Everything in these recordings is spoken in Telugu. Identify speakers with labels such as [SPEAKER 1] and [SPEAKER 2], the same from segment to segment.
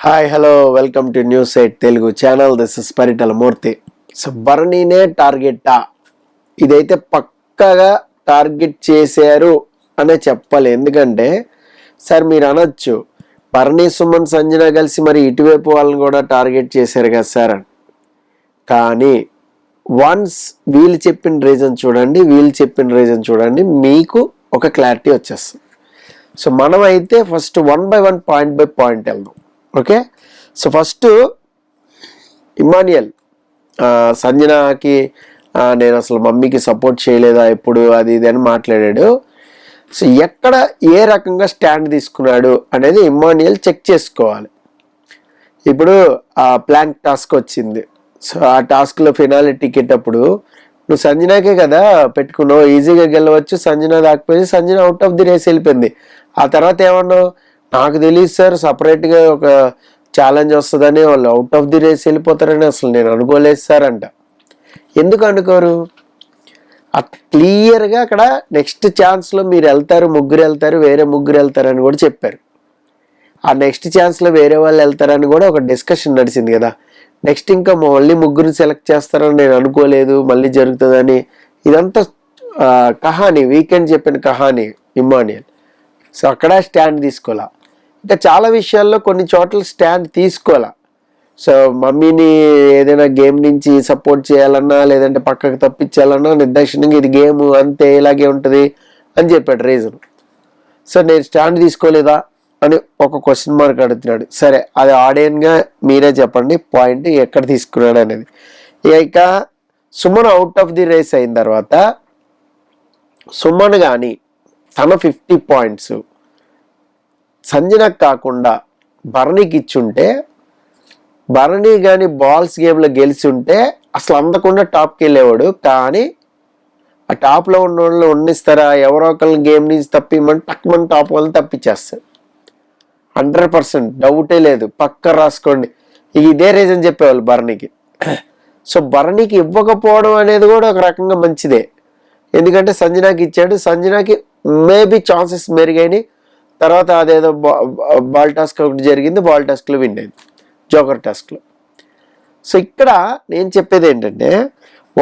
[SPEAKER 1] Hi hello welcome to news 8 Telugu channel. This is Paritala Murthy. So భరణినే టార్గెట్టా? ఇదైతే పక్కగా టార్గెట్ చేశారు అనే చెప్పాలి. ఎందుకంటే సార్ మీరు అనొచ్చు భరణి సుమన్ సంజన కలిసి మరి ఇటువైపు వాళ్ళని కూడా టార్గెట్ చేశారు కదా సార్ అని. కానీ వన్స్ వీళ్ళు చెప్పిన రీజన్ చూడండి, మీకు ఒక క్లారిటీ వచ్చేస్తుంది. సో మనం అయితే first 1 by 1 point by point వెళ్దాం. ఓకే, సో ఫస్ట్ ఇమాన్యుయల్ సంజనాకి నేను అసలు మమ్మీకి సపోర్ట్ చేయలేదా ఎప్పుడు అది ఇది అని మాట్లాడాడు. సో ఎక్కడ ఏ రకంగా స్టాండ్ తీసుకున్నాడు అనేది ఇమాన్యుయల్ చెక్ చేసుకోవాలి. ఇప్పుడు ఆ ప్లాంక్ టాస్క్ వచ్చింది. సో ఆ టాస్క్లో ఫినాలి టికెట్ అప్పుడు నువ్వు సంజనాకే కదా పెట్టుకున్నావు, ఈజీగా గెలవచ్చు, సంజన దాకపోయింది, Sanjana out of the race వెళ్ళిపోయింది. ఆ తర్వాత ఏమన్నావు, నాకు తెలియదు సార్ సపరేట్గా ఒక ఛాలెంజ్ వస్తుందని, వాళ్ళు అవుట్ ఆఫ్ ది రేస్ వెళ్ళిపోతారని అసలు నేను అనుకోలేదు సార్ అంట. ఎందుకు అనుకోరు? క్లియర్గా అక్కడ నెక్స్ట్ ఛాన్స్లో మీరు వెళ్తారు, వేరే ముగ్గురు వెళ్తారని కూడా చెప్పారు. ఆ నెక్స్ట్ ఛాన్స్లో వేరే వాళ్ళు వెళ్తారని కూడా ఒక డిస్కషన్ నడిచింది కదా. నెక్స్ట్ ఇంకా మళ్ళీ ముగ్గురిని సెలెక్ట్ చేస్తారని నేను అనుకోలేదు, మళ్ళీ జరుగుతుందని. ఇదంతా కహాని, వీకెండ్ చెప్పిన కహాని ఇమాన్యుయల్. సో అక్కడ స్టాండ్ తీసుకోవాలా. ఇంకా చాలా విషయాల్లో కొన్ని చోట్ల స్టాండ్ తీసుకోవాలా. సో మమ్మీని ఏదైనా గేమ్ నుంచి సపోర్ట్ చేయాలన్నా లేదంటే పక్కకు తప్పించాలన్నా నిర్దాక్షిణ్యంగా ఇది గేమ్ అంతే ఇలాగే ఉంటుంది అని చెప్పాడు రీజన్. సో నేను స్టాండ్ తీసుకోలేదా అని ఒక క్వశ్చన్ మార్క్ అడుగుతున్నాడు. సరే అది ఆడియన్గా మీరే చెప్పండి పాయింట్ ఎక్కడ తీసుకున్నాడు అనేది. ఇక Suman out of the race అయిన తర్వాత సుమన్ కానీ తన 50 పాయింట్స్ సంజనకు కాకుండా భరణికి ఇచ్చుంటే, భరణి కానీ బాల్స్ గేమ్లో గెలిచి ఉంటే అసలు అందకుండా టాప్కి వెళ్ళేవాడు. కానీ ఆ టాప్లో ఉన్న వాళ్ళు ఉన్నిస్తారా? ఎవరో ఒకరిని గేమ్ నుంచి తప్పిమంటే టక్మని టాప్ వాళ్ళని తప్పించేస్తారు. 100% డౌటే లేదు, పక్క రాసుకోండి. ఇదే రీజన్ చెప్పేవాళ్ళు భరణికి. సో భరణికి ఇవ్వకపోవడం అనేది కూడా ఒక రకంగా మంచిదే. ఎందుకంటే సంజనాకి ఇచ్చాడు, సంజనాకి మేబీ ఛాన్సెస్ మెరుగైనాయి. తర్వాత అదేదో బాల్ టాస్క్ ఒకటి జరిగింది, బాల్ టాస్క్లో విన్ అయింది, జోకర్ టాస్క్లో. సో ఇక్కడ నేను చెప్పేది ఏంటంటే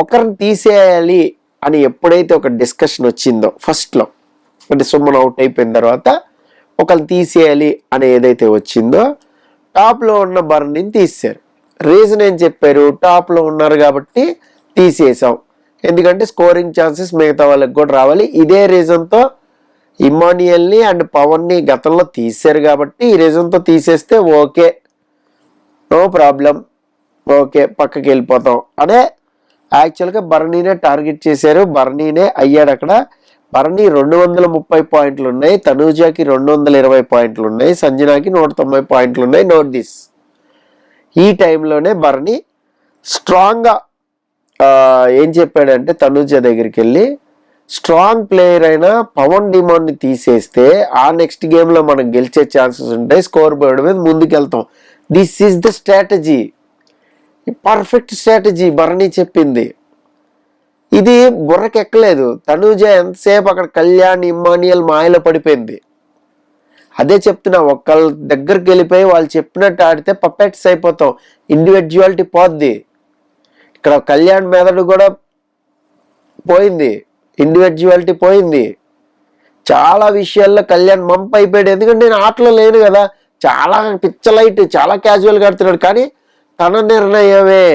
[SPEAKER 1] ఒకరిని తీసేయాలి అని ఎప్పుడైతే ఒక డిస్కషన్ వచ్చిందో ఫస్ట్లో, అంటే సుమన్ అవుట్ అయిపోయిన తర్వాత ఒకరిని తీసేయాలి అని ఏదైతే వచ్చిందో టాప్లో ఉన్న భరణిని తీసేశారు. రీజన్ ఏం చెప్పారు? టాప్లో ఉన్నారు కాబట్టి తీసేసాం, ఎందుకంటే స్కోరింగ్ ఛాన్సెస్ మిగతా వాళ్ళకి కూడా రావాలి. ఇదే రీజన్తో ఇమాన్యుయల్ని అండ్ పవన్ని గతంలో తీశారు కాబట్టి ఈ రీజన్తో తీసేస్తే ఓకే, నో ప్రాబ్లం, ఓకే పక్కకి వెళ్ళిపోతాం అనే యాక్చువల్గా భరణినే టార్గెట్ చేశారు. భరణినే అయ్యాడు అక్కడ. భరణి 230 పాయింట్లు ఉన్నాయి, తనూజాకి 220 పాయింట్లు ఉన్నాయి, సంజనాకి 190 పాయింట్లు ఉన్నాయి. Note this. ఈ టైంలోనే భరణి స్ట్రాంగ్గా ఏం చెప్పాడంటే తనూజ దగ్గరికి వెళ్ళి, స్ట్రాంగ్ ప్లేయర్ అయిన పవన్ డిమాండ్ని తీసేస్తే ఆ నెక్స్ట్ గేమ్లో మనం గెలిచే ఛాన్సెస్ ఉంటాయి, స్కోర్ బోర్డు మీద ముందుకెళ్తాం. This is the strategy, perfect strategy Bharani చెప్పింది. ఇది బుర్రకెక్కలేదు. తనూజ ఎంతసేపు అక్కడ కళ్యాణ్ ఇమాన్యుయల్ మాయలో పడిపోయింది. అదే చెప్తున్నా, ఒకళ్ళ దగ్గరికి వెళ్ళిపోయి వాళ్ళు చెప్పినట్టు ఆడితే పర్ఫెక్ట్స్ అయిపోతాం, ఇండివిజువాలిటీ పోద్ది. ఇక్కడ కళ్యాణ్ మెదడు కూడా పోయింది, ఇండివిజువాలిటీ పోయింది. చాలా విషయాల్లో కళ్యాణ్ మంప్ అయిపోయాడు. ఎందుకంటే నేను ఆటలో లేను కదా, చాలా పిచ్చలైట్, చాలా క్యాజువల్గా ఆడుతున్నాడు. కానీ తన నిర్ణయమే,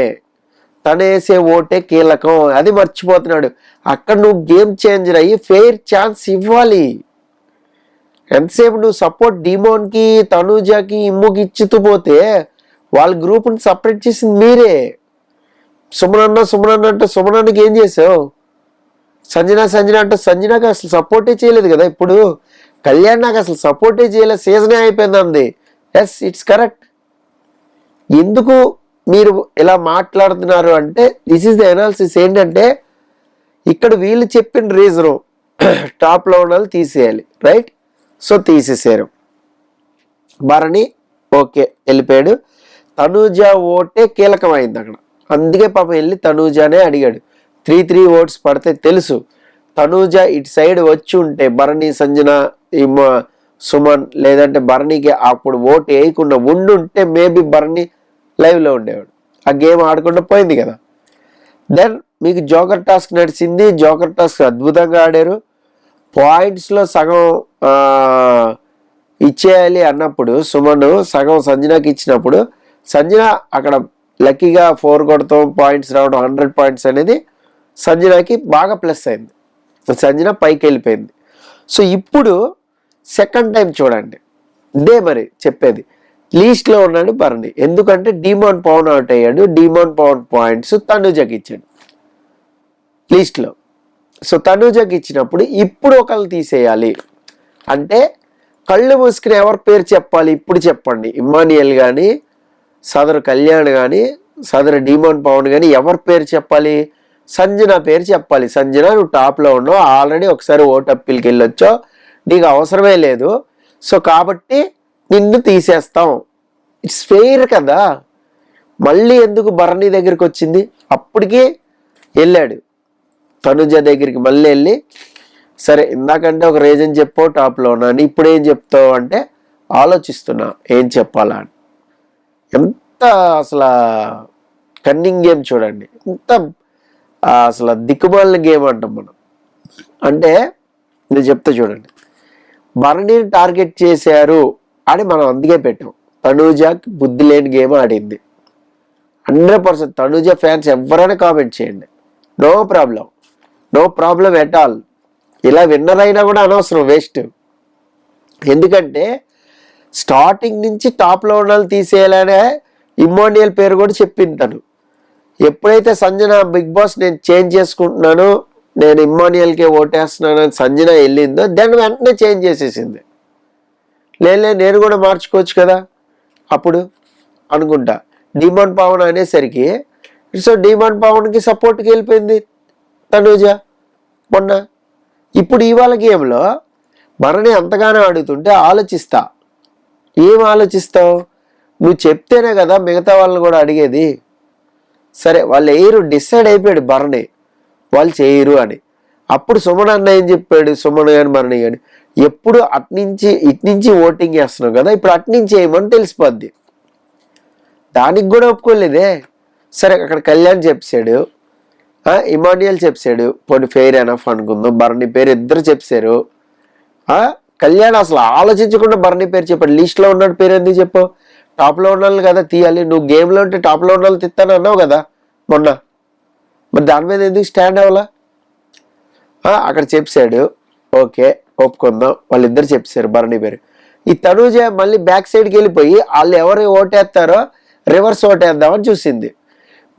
[SPEAKER 1] తన వేసే ఓటే కీలకం, అది మర్చిపోతున్నాడు. అక్కడ నువ్వు గేమ్ చేంజర్ అయ్యి ఫెయిర్ ఛాన్స్ ఇవ్వాలి. ఎంతసేపు నువ్వు సపోర్ట్ డిమోన్కి తనూజాకి ఇమ్ముకి ఇచ్చుతూ పోతే వాళ్ళ గ్రూప్ని సపరేట్ చేసింది మీరే. సుమన్ అంటే సుమనానికి ఏం చేసావు? సంజన అంటే సంజనాకి అసలు సపోర్టే చేయలేదు కదా. ఇప్పుడు కళ్యాణ్ నాకు అసలు సపోర్టే చేయలేదు, సీజనే అయిపోయింది అంది. Yes, it's correct. ఎందుకు మీరు ఇలా మాట్లాడుతున్నారు అంటే దిస్ ఈస్ ద అనాలిసిస్. ఏంటంటే ఇక్కడ వీళ్ళు చెప్పిన రీజను టాప్లో ఉన్న వాళ్ళు తీసేయాలి, రైట్? సో తీసేసారు. భరణి ఓకే వెళ్ళిపోయాడు. తనూజ ఓటే కీలకమైంది అక్కడ. అందుకే పాపం వెళ్ళి తనూజానే అడిగాడు. 3 ఓట్స్ పడితే తెలుసు. తనూజ ఇటు సైడ్ వచ్చి ఉంటే భరణి సంజన సుమన్ లేదంటే భరణికి అప్పుడు ఓటు వేయకుండా ఉండుంటే మేబీ భరణి లైవ్లో ఉండేవాడు. ఆ గేమ్ ఆడకుండా పోయింది కదా. దెన్ మీకు జోకర్ టాస్క్ నడిచింది. జోకర్ టాస్క్ అద్భుతంగా ఆడారు. పాయింట్స్లో సగం ఇచ్చేయాలి అన్నప్పుడు సుమన్ సగం సంజనాకి ఇచ్చినప్పుడు సంజన అక్కడ లక్కీగా 4 కొడతాం, పాయింట్స్ రావడం 100 పాయింట్స్ అనేది సంజనాకి బాగా ప్లస్ అయింది. సంజన పైకి వెళ్ళిపోయింది. సో ఇప్పుడు సెకండ్ టైం చూడండి, ఇదే మరి చెప్పేది. లీస్ట్లో ఉన్నాడు భరణి, ఎందుకంటే డిమాండ్ పవన్ అవుట్ అయ్యాడు. డిమాండ్ పవన్ పాయింట్స్ తనుజకి ఇచ్చాడు లీస్ట్లో. సో తనుజకి ఇచ్చినప్పుడు ఇప్పుడు ఒకళ్ళు తీసేయాలి అంటే కళ్ళు మూసుకుని ఎవరి పేరు చెప్పాలి ఇప్పుడు చెప్పండి. ఇమ్మానియల్ కానీ, సదరు కళ్యాణ్ కానీ, సదరు డిమాండ్ పవన్ కానీ ఎవరి పేరు చెప్పాలి? సంజన పేరు చెప్పాలి. సంజన నువ్వు టాప్లో ఉన్నావు, ఆల్రెడీ ఒకసారి ఓటు అప్పీల్కి వెళ్ళొచ్చావు, నీకు అవసరమే లేదు. సో కాబట్టి నిన్ను తీసేస్తాం. ఇట్స్ ఫెయిర్ కదా. మళ్ళీ ఎందుకు భరణి దగ్గరికి వచ్చింది? అప్పటికి వెళ్ళాడు తనుజ దగ్గరికి, మళ్ళీ వెళ్ళి సరే ఇందాకంటే ఒక రీజన్ చెప్పావు టాప్లో ఉన్నాను, ఇప్పుడు ఏం చెప్తావు అంటే ఆలోచిస్తున్నా ఏం చెప్పాలా అని. ఎంత అసలు కన్నింగ్ గేమ్ చూడండి, ఎంత అసలు దిక్కుమాలిన గేమ్ అంటాం మనం. అంటే నేను చెప్తా చూడండి, భరణిని టార్గెట్ చేశారు అని మనం అందుకే పెట్టాం. తనూజకి బుద్ధి లేని గేమ్ ఆడింది 100%. తనూజ ఫ్యాన్స్ ఎవరైనా కామెంట్ చేయండి, నో ప్రాబ్లం ఎట్ ఆల్. ఇలా విన్నర్ అయినా కూడా అనవసరం, వేస్ట్. ఎందుకంటే స్టార్టింగ్ నుంచి టాప్లో ఉన్న వాళ్ళు తీసేయాలనే ఇమ్మోనియల్ పేరు కూడా చెప్పింది తను. ఎప్పుడైతే సంజన బిగ్ బాస్ నేను చేంజ్ చేసుకుంటున్నాను, నేను ఇమ్మోనియల్కే ఓటేస్తున్నాను అని సంజన వెళ్ళిందో దాన్ని వెంటనే చేంజ్ చేసేసింది. నేను కూడా మార్చుకోవచ్చు కదా అప్పుడు అనుకుంటా. డిమాండ్ పవన్ అనేసరికి సో డిమాండ్ పవన్కి సపోర్ట్కి వెళ్ళిపోయింది తనూజ మొన్న. ఇప్పుడు ఇవాళ గేమ్లో భరణి అంతగానో అడుగుతుంటే ఆలోచిస్తా. ఏం ఆలోచిస్తావు? నువ్వు చెప్తేనే కదా మిగతా వాళ్ళని కూడా అడిగేది. సరే వాళ్ళు వేయరు, డిసైడ్ అయిపోయాడు భరణి వాళ్ళు చేయరు అని. అప్పుడు సుమన్ అన్న ఏం చెప్పాడు? సుమన్ కానీ భరణి కానీ ఎప్పుడు ఇట్నుంచి ఓటింగ్ చేస్తున్నావు కదా, ఇప్పుడు అట్నుంచి వేయమని తెలిసిపోద్ది. దానికి కూడా ఒప్పుకోలేదే. సరే అక్కడ కళ్యాణ్ చెప్పాడు, ఇమానియల్ చెప్పాడు, పోనీ ఫెయిర్ ఎనఫ్ అనుకుందాం. భరణి పేరు ఇద్దరు చెప్పారు. కళ్యాణ్ అసలు ఆలోచించకుండా భరణి పేరు చెప్పాడు. లిస్ట్లో ఉన్నాడు పేరు ఎందుకు చెప్పావు? టాప్లో ఉన్న కదా తీయాలి. నువ్వు గేమ్లో ఉంటే టాప్లో ఉన్న వాళ్ళు తిత్తాను అన్నావు కదా మొన్న, మరి దాని మీద ఎందుకు స్టాండ్ అవ్వాలా? అక్కడ చెప్పాడు, ఓకే ఒప్పుకుందాం, వాళ్ళిద్దరు చెప్పారు భరణి పేరు. ఈ తనూజ మళ్ళీ బ్యాక్ సైడ్కి వెళ్ళిపోయి వాళ్ళు ఎవరు ఓటేస్తారో రివర్స్ ఓటేద్దామని చూసింది.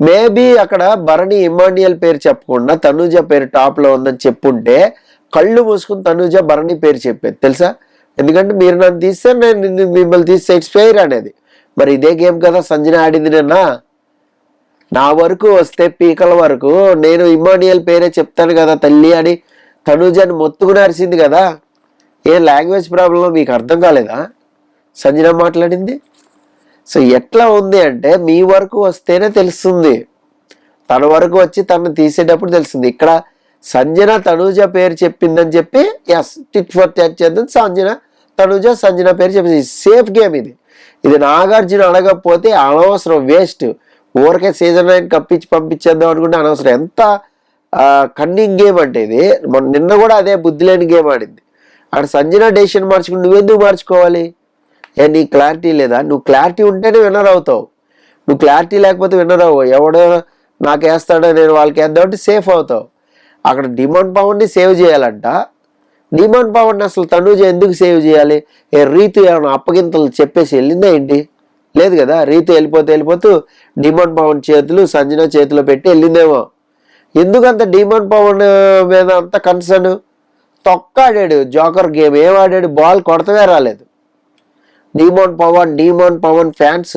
[SPEAKER 1] మేబీ అక్కడ భరణి ఇమానియల్ పేరు చెప్పకుండా తనూజ పేరు టాప్లో ఉందని చెప్పుంటే కళ్ళు మూసుకుని తనూజ భరణి పేరు చెప్పేది తెలుసా. ఎందుకంటే మీరు నన్ను తీస్తే నేను మిమ్మల్ని తీస్తే ఇట్స్ ఫెయిర్ అనేది. మరి ఇదే గేమ్ కదా సంజన ఆడింది నిన్న. నా వరకు వస్తే పీకల వరకు నేను ఇమానియల్ పేరే చెప్తాను కదా తల్లి అని తనూజని మొత్తుకుని అరిసింది కదా. ఏ లాంగ్వేజ్ ప్రాబ్లం మీకు అర్థం కాలేదా సంజన మాట్లాడింది? సో ఎట్లా ఉంది అంటే మీ వరకు వస్తేనే తెలుస్తుంది, తన వరకు వచ్చి తను తీసేటప్పుడు తెలుస్తుంది. ఇక్కడ సంజన తనూజ పేరు చెప్పిందని చెప్పి ఎస్ టిట్ ఫర్ ట్యాట్ చేద్దాం, సంజన పేరు చెప్పింది. సేఫ్ గేమ్ ఇది నాగార్జున అడగకపోతే అనవసరం, వేస్ట్. ఊరికే సీజన్ 9 కప్పించి పంపించేద్దాం అనుకుంటే అనవసరం. ఎంత కన్నింగ్ గేమ్ అంటే ఇది. నిన్న కూడా అదే బుద్ధి లేని గేమ్ ఆడింది. అక్కడ సంజన డెసిషన్ మార్చుకుని నువ్వెందుకు మార్చుకోవాలి? నీ క్లారిటీ లేదా? నువ్వు క్లారిటీ ఉంటేనే విన్నర్ అవుతావు. నువ్వు క్లారిటీ లేకపోతే విన్నర్ అవ్వవు. ఎవడో నాకు వేస్తాడో నేను వాళ్ళకి వేద్దామంటే సేఫ్ అవుతావు. అక్కడ డిమాండ్ పవర్ని సేవ్ చేయాలంట. డిమాండ్ పవర్ని అసలు తనూజ ఎందుకు సేవ్ చేయాలి? రీతు ఏమైనా అప్పగింతలు చెప్పేసి వెళ్ళిందా ఏంటి? లేదు కదా. రీతు వెళ్ళిపోతూ డిమాండ్ పవన్ చేతులు సంజన చేతిలో పెట్టి వెళ్ళిందేమో. ఎందుకంత డిమాండ్ పవన్ మీద అంత కన్సర్న్? తొక్క ఆడాడు జోకర్ గేమ్. ఏం ఆడాడు? బాల్ కొడతమే రాలేదు. డిమాండ్ పవన్ ఫ్యాన్స్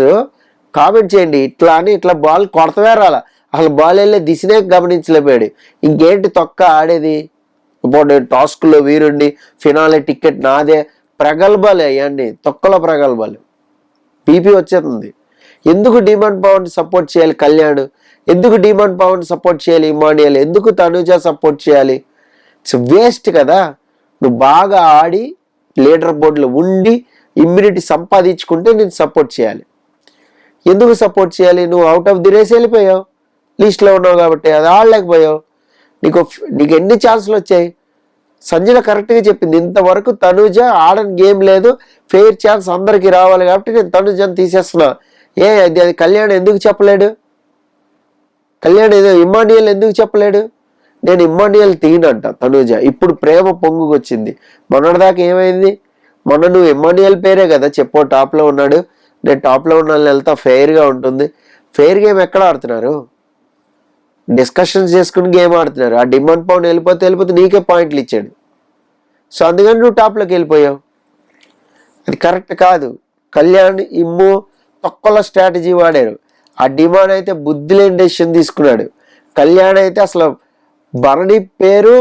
[SPEAKER 1] కామెంట్ చేయండి, ఇట్లా బాల్ కొడతమే రాలా, అసలు బాల్ వెళ్ళే దిశనే గమనించలేకపోయాడు. ఇంకేంటి తొక్క ఆడేది? ఇప్పుడు టాస్క్లో వీరుండి ఫినాలే టికెట్ నాదే, ప్రగల్భాలు అయ్యండి, తొక్కల ప్రగల్భాలు. బీపీ వచ్చేస్తుంది. ఎందుకు డిమాండ్ పవన్ సపోర్ట్ చేయాలి కళ్యాణ్? ఎందుకు డిమాండ్ పవన్ సపోర్ట్ చేయాలి ఇమానియల్? ఎందుకు తనూజ సపోర్ట్ చేయాలి? ఇట్స్ వేస్ట్ కదా. నువ్వు బాగా ఆడి లీడర్ బోర్డులో ఉండి ఇమ్యూనిటీ సంపాదించుకుంటే నేను సపోర్ట్ చేయాలి. ఎందుకు సపోర్ట్ చేయాలి? నువ్వు అవుట్ ఆఫ్ ది రేస్ వెళ్ళిపోయావు, లిస్ట్లో ఉన్నావు కాబట్టి, అది ఆడలేకపోయావు. నీకు ఎన్ని ఛాన్సులు వచ్చాయి? సంజన కరెక్ట్గా చెప్పింది, ఇంతవరకు తనుజ ఆడని గేమ్ లేదు, ఫెయిర్ ఛాన్స్ అందరికీ రావాలి కాబట్టి నేను తనుజని తీసేస్తున్నా. అది కళ్యాణ్ ఎందుకు చెప్పలేడు? కళ్యాణ్ ఏదో ఇమ్మాన్యుయల్ ఎందుకు చెప్పలేడు? నేను ఇమ్మాన్యుయల్ తీయనంట తనుజ. ఇప్పుడు ప్రేమ పొంగుకొచ్చింది. మొన్నటిదాకా ఏమైంది? మొన్న నువ్వు ఇమ్మాన్యుయల్ పేరే కదా చెప్పో టాప్లో ఉన్నాడు, నేను టాప్లో ఉన్న వెళ్తా, ఫెయిర్గా ఉంటుంది. ఫెయిర్ గేమ్ ఎక్కడ ఆడుతున్నారు? డిస్కషన్స్ చేసుకుని గేమ్ ఆడుతున్నారు. ఆ డిమాండ్ పౌండ్ వెళ్ళిపోతే నీకే పాయింట్లు ఇచ్చాడు. సో అందుకని నువ్వు టాప్లోకి వెళ్ళిపోయావు. అది కరెక్ట్ కాదు. కళ్యాణ్ ఇమ్ము తొక్కల స్ట్రాటజీ వాడారు. ఆ డిమాండ్ అయితే బుద్ధి లేని డెసిషన్ తీసుకున్నాడు. కళ్యాణ్ అయితే అసలు భరణి పేరు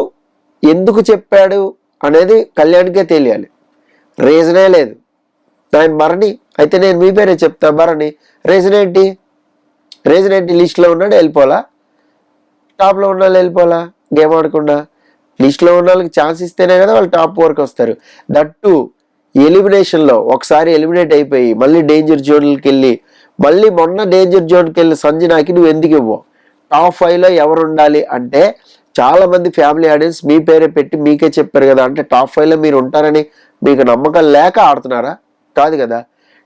[SPEAKER 1] ఎందుకు చెప్పాడు అనేది కళ్యాణ్కే తెలియాలి. రీజనే లేదు. ఆయన భరణి అయితే నేను మీ పేరే చెప్తా భరణి. రీజన్ ఏంటి? లిస్ట్లో ఉన్నాడు వెళ్ళిపోలా, టాప్లో ఉన్న వాళ్ళు వెళ్ళిపోలా గేమ్ ఆడకుండా. లిస్ట్లో ఉన్న వాళ్ళకి ఛాన్స్ ఇస్తేనే కదా వాళ్ళు టాప్ వరకు వస్తారు. దట్టు ఎలిమినేషన్లో ఒకసారి ఎలిమినేట్ అయిపోయి మళ్ళీ డేంజర్ జోన్కి వెళ్ళి, మళ్ళీ మొన్న డేంజర్ జోన్కి వెళ్ళి సంజనాకి నువ్వు ఎందుకు ఇవ్వవు? టాప్ 5లో ఎవరు ఉండాలి అంటే చాలా మంది ఫ్యామిలీ ఆడియన్స్ మీ పేరే పెట్టి మీకే చెప్పారు కదా. అంటే టాప్ 5లో మీరు ఉంటారని మీకు నమ్మకం లేక ఆడుతున్నారా? కాదు కదా.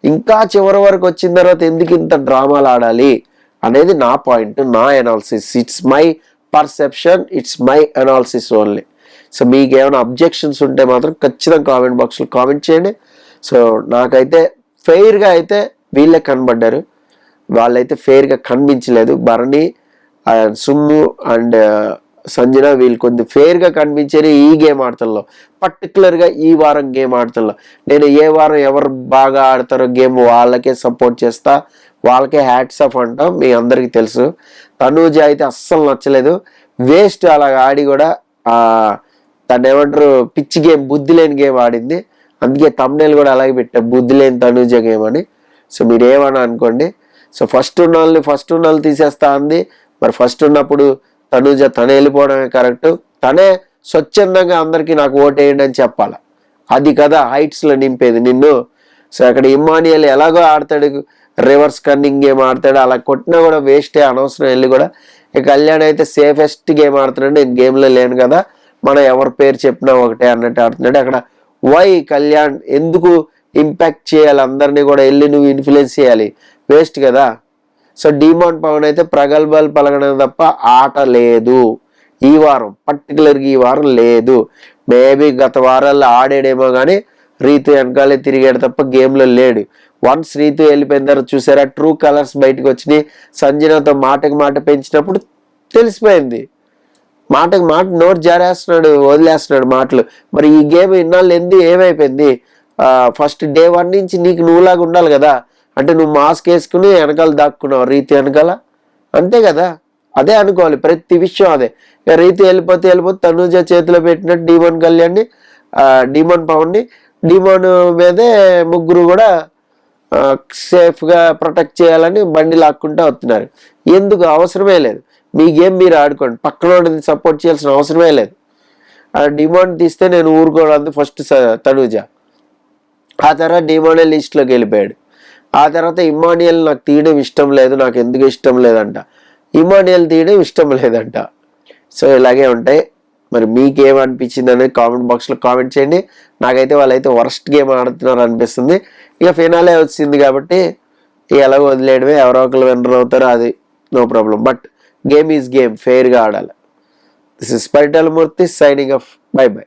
[SPEAKER 1] ఇంకా చివరి వరకు వచ్చిన తర్వాత ఎందుకు ఇంత డ్రామాలు ఆడాలి అనేది నా పాయింట్, నా analysis. It's my perception, it's my analysis only. So మీకు ఏమైనా అబ్జెక్షన్స్ ఉంటే మాత్రం ఖచ్చితంగా కామెంట్ బాక్స్లో కామెంట్ చేయండి. సో నాకైతే ఫెయిర్గా అయితే వీళ్ళే కనబడ్డారు, వాళ్ళైతే ఫెయిర్గా కనిపించలేదు. భరణి, సుమ్ము అండ్ సంజన వీళ్ళు కొంచెం ఫెయిర్గా కనిపించారు ఈ గేమ్ ఆడతల్లో, పర్టికులర్గా ఈ వారం గేమ్ ఆడతల్లో. నేను ఏ వారం ఎవరు బాగా ఆడతారో గేమ్ వాళ్ళకే సపోర్ట్ చేస్తా, వాళ్ళకే హ్యాట్స్ ఆఫ్ అంటాం. మీ అందరికీ తెలుసు. తనూజ అయితే అస్సలు నచ్చలేదు, వేస్ట్. అలాగ ఆడి కూడా తను ఏమంటారు పిచ్చి గేమ్, బుద్ధి లేని గేమ్ ఆడింది. అందుకే తమ్నేల్ కూడా అలాగే పెట్టా, బుద్ధి లేని తనూజ గేమ్ అని. సో మీరు ఏమన్నా అనుకోండి. సో ఫస్ట్ ఉన్న వాళ్ళు తీసేస్తా అంది. మరి ఫస్ట్ ఉన్నప్పుడు తనూజ తనే వెళ్ళిపోవడమే కరెక్ట్. తనే స్వచ్ఛందంగా అందరికీ నాకు ఓటేయండి అని చెప్పాలి. అది కదా హైట్స్లో నింపేది నిన్ను. సో అక్కడ ఇమ్మాన్యుయల్ ఎలాగో ఆడతాడు, రివర్స్ కన్నింగ్ గేమ్ ఆడతాడు, అలా కొట్టినా కూడా వేస్టే, అనవసరం వెళ్ళి కూడా. ఇక కళ్యాణ్ అయితే సేఫెస్ట్ గేమ్ ఆడుతున్నాడు, నేను గేమ్లో లేను కదా, మనం ఎవరి పేరు చెప్పినా ఒకటే అన్నట్టు ఆడుతున్నాడు. అక్కడ వై కళ్యాణ్ ఎందుకు ఇంపాక్ట్ చేయాలి అందరినీ కూడా, వెళ్ళి నువ్వు ఇన్ఫ్లుయెన్స్ చేయాలి, వేస్ట్ కదా. సో డిమాండ్ పవన్ అయితే ప్రగల్భాలు పలకడం తప్ప ఆట లేదు ఈ వారం, పర్టికులర్గా ఈ వారం లేదు. మేబీ గత వారాల్లో ఆడాడేమో కానీ రీతు వెనకాలే తిరిగాడు తప్ప గేమ్లో లేడు. వన్స్ రీతు వెళ్ళిపోయిన తర్వాత చూసారా ట్రూ కలర్స్ బయటకు వచ్చినాయి. సంజనతో మాటకి మాట పెంచినప్పుడు తెలిసిపోయింది. మాటకి మాట నోట్ జారేస్తున్నాడు, వదిలేస్తున్నాడు మాటలు. మరి ఈ గేమ్ ఇన్నాళ్ళు ఏమైపోయింది? ఫస్ట్ డే 1 నుంచి నీకు నువ్వులాగా ఉండాలి కదా. అంటే నువ్వు మాస్క్ వేసుకుని వెనకాల దాక్కున్నావు రీతి వెనకాల, అంతే కదా. అదే అనుకోవాలి ప్రతి విషయం అదే. ఇక రీతి వెళ్ళిపోతే తనూజ చేతిలో పెట్టినట్టు డిమాండ్ కళ్యాణ్ని, డిమాండ్ పవన్ని, డిమాండ్ మీదే ముగ్గురు కూడా సేఫ్గా ప్రొటెక్ట్ చేయాలని బండి లాక్కుంటూ వస్తున్నారు. ఎందుకు? అవసరమే లేదు. మీ గేమ్ మీరు ఆడుకోండి, పక్కన సపోర్ట్ చేయాల్సిన అవసరమే లేదు. డిమాండ్ తీస్తే నేను ఊరుకోవడానికి ఫస్ట్ తనూజ, ఆ తర్వాత డిమాండ్ లిస్ట్లోకి వెళ్ళిపోయాడు. ఆ తర్వాత ఇమ్మాన్యుయల్ నాకు తీయడం ఇష్టం లేదు, నాకు ఎందుకు ఇష్టం లేదంట, ఇమ్మాన్యుయల్ తీయడం ఇష్టం లేదంట. సో ఇలాగే ఉంటాయి. మరి మీకేమనిపించింది అనేది కామెంట్ బాక్స్లో కామెంట్ చేయండి. నాకైతే వాళ్ళైతే వర్స్ట్ గేమ్ ఆడుతున్నారు అనిపిస్తుంది. ఇక ఫినాలే వచ్చింది కాబట్టి ఎలాగో వదిలేయడమే, ఎవరో ఒకరు విన్నర్ అవుతారో అది no problem. But game is game, ఫెయిర్గా ఆడాలి. This is Paritala Murthy signing off. Bye by.